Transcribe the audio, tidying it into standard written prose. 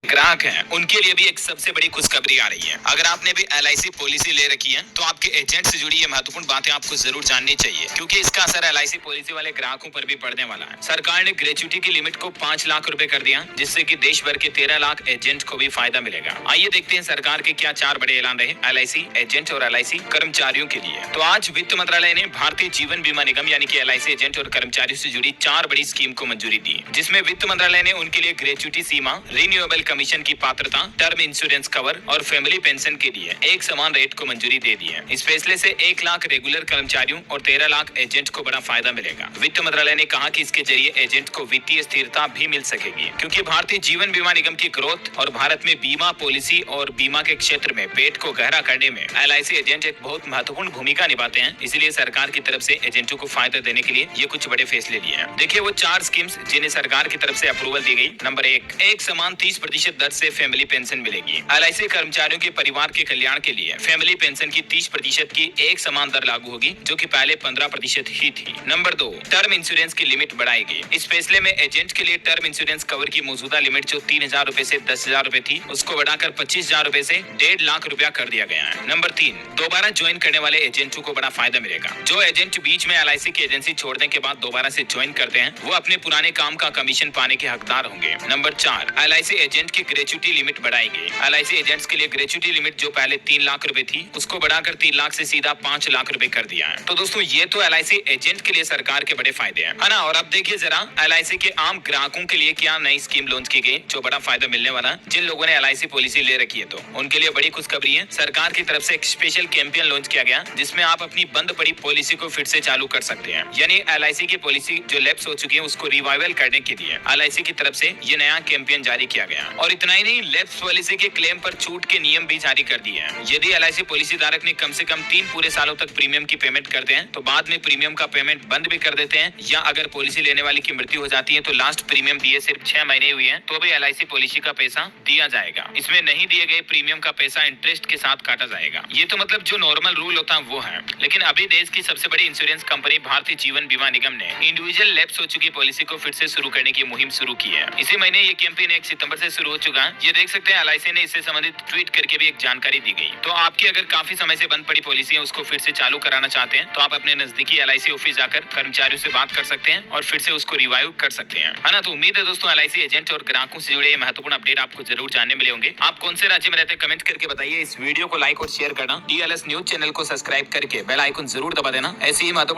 ग्राहक हैं उनके लिए भी एक सबसे बड़ी खुशखबरी आ रही है। अगर आपने भी LIC पॉलिसी ले रखी है तो आपके एजेंट से जुड़ी ये महत्वपूर्ण बातें आपको जरूर जाननी चाहिए, क्योंकि इसका असर LIC पॉलिसी वाले ग्राहकों पर भी पड़ने वाला है। सरकार ने ग्रेच्युटी की लिमिट को 5 लाख रुपए कर दिया, जिससे कि देश भर के 13 लाख एजेंट को भी फायदा मिलेगा। आइए देखते हैं सरकार के क्या 4 बड़े ऐलान रहे LIC एजेंट और LIC कर्मचारियों के लिए। तो आज वित्त मंत्रालय ने भारतीय जीवन बीमा निगम यानी कि LIC एजेंट और कर्मचारियों से जुड़ी 4 बड़ी स्कीम को मंजूरी दी, जिसमें वित्त मंत्रालय ने उनके लिए ग्रेच्युटी सीमा, रिन्यूएबल कमीशन की पात्रता, टर्म इंश्योरेंस कवर और फैमिली पेंशन के लिए एक समान रेट को मंजूरी दे दी है। इस फैसले से 1 लाख रेगुलर कर्मचारियों और 13 लाख एजेंट को बड़ा फायदा मिलेगा। वित्त मंत्रालय ने कहा कि इसके जरिए एजेंट को वित्तीय स्थिरता भी मिल सकेगी, क्योंकि भारतीय जीवन बीमा निगम की ग्रोथ और भारत में बीमा पॉलिसी और बीमा के क्षेत्र में पेट को गहरा करने में LIC एजेंट एक बहुत महत्वपूर्ण भूमिका निभाते हैं। इसलिए सरकार की तरफ से एजेंटों को फायदा देने के लिए ये कुछ बड़े फैसले लिए हैं। देखिए वो 4 स्कीम्स जिन्हें सरकार की तरफ से अप्रूवल दी गई। नंबर 1, एक समान 30% दर से फैमिली पेंशन मिलेगी। LIC कर्मचारियों के परिवार के कल्याण के लिए फैमिली पेंशन की 30% की एक समान दर लागू होगी, जो कि पहले 15% ही थी। नंबर 2, टर्म इंश्योरेंस की लिमिट बढ़ाएगी। इस फैसले में एजेंट के लिए टर्म इंश्योरेंस कवर की मौजूदा लिमिट जो 3,000 रुपए से 10,000 रुपए थी, उसको बढ़ाकर 25,000 रुपए से 1.5 लाख रुपया कर दिया गया है। नंबर 3, दोबारा ज्वाइन करने वाले एजेंटों को बड़ा फायदा मिलेगा। जो एजेंट बीच में LIC की एजेंसी छोड़ने के बाद दोबारा से ज्वाइन करते हैं, वो अपने पुराने काम का कमीशन पाने के हकदार होंगे। नंबर 4, LIC एजेंट की ग्रेच्युटी लिमिट बढ़ाएगी। LIC एजेंट्स के लिए ग्रेच्युटी लिमिट जो पहले 3 लाख रुपए थी, उसको बढ़ाकर 3 लाख से सीधा 5 लाख रुपए कर दिया है। तो दोस्तों ये तो LIC एजेंट के लिए सरकार के बड़े फायदे हैं, है ना। और अब देखिए जरा LIC के आम ग्राहकों के लिए क्या नई स्कीम लॉन्च की गई जो बड़ा फायदा मिलने वाला है। जिन लोगों ने LIC पॉलिसी ले रखी है तो उनके लिए बड़ी खुशखबरी है। सरकार की तरफ से एक स्पेशल कैंपेन लॉन्च किया गया, जिसमें आप अपनी बंद पड़ी पॉलिसी को फिर से चालू कर सकते हैं। यानी LIC की पॉलिसी जो लैप्स हो चुकी है उसको रिवाइवल करने के लिए LIC की तरफ से ये नया कैंपेन जारी किया गया। और इतना ही नहीं, लैप्स पॉलिसी के क्लेम पर छूट के नियम भी जारी कर दिए हैं। यदि LIC पॉलिसी धारक ने कम से कम 3 पूरे सालों तक प्रीमियम की पेमेंट करते हैं तो बाद में प्रीमियम का पेमेंट बंद भी कर देते हैं, या अगर पॉलिसी लेने वाले की मृत्यु हो जाती है तो लास्ट प्रीमियम दिए सिर्फ 6 महीने हुए हैं तो भी LIC पॉलिसी का पैसा दिया जाएगा। इसमें नहीं दिए गए प्रीमियम का पैसा इंटरेस्ट के साथ काटा जाएगा। ये तो मतलब जो नॉर्मल रूल होता है वो है। लेकिन अभी देश की सबसे बड़ी इंश्योरेंस कंपनी भारतीय जीवन बीमा निगम ने इंडिविजुअल लैप्स हो चुकी पॉलिसी को फिर से शुरू करने की मुहिम शुरू की है। इसी महीने ये कैंपेन 1 सितंबर से शुरू हो चुका है। ये देख सकते हैं LIC ने इससे संबंधित ट्वीट करके भी एक जानकारी दी गई। तो आपकी अगर काफी समय से बंद पड़ी पॉलिसी है उसको फिर से चालू कराना चाहते हैं तो आप अपने नजदीकी LIC ऑफिस जाकर कर्मचारियों से बात कर सकते हैं और फिर से उसको रिवाइव कर सकते हैं, है ना। तो उम्मीद है दोस्तों LIC एजेंट और ग्राहकों से जुड़े महत्वपूर्ण अपडेट आपको जरूर जानने मिले होंगे। आप कौन से राज्य में रहते हैं कमेंट करके बताइए। इस वीडियो को लाइक और शेयर करना, DLS न्यूज चैनल को सब्सक्राइब करके बेल आइकन जरूर दबा देना। ऐसी ही महत्वपूर्ण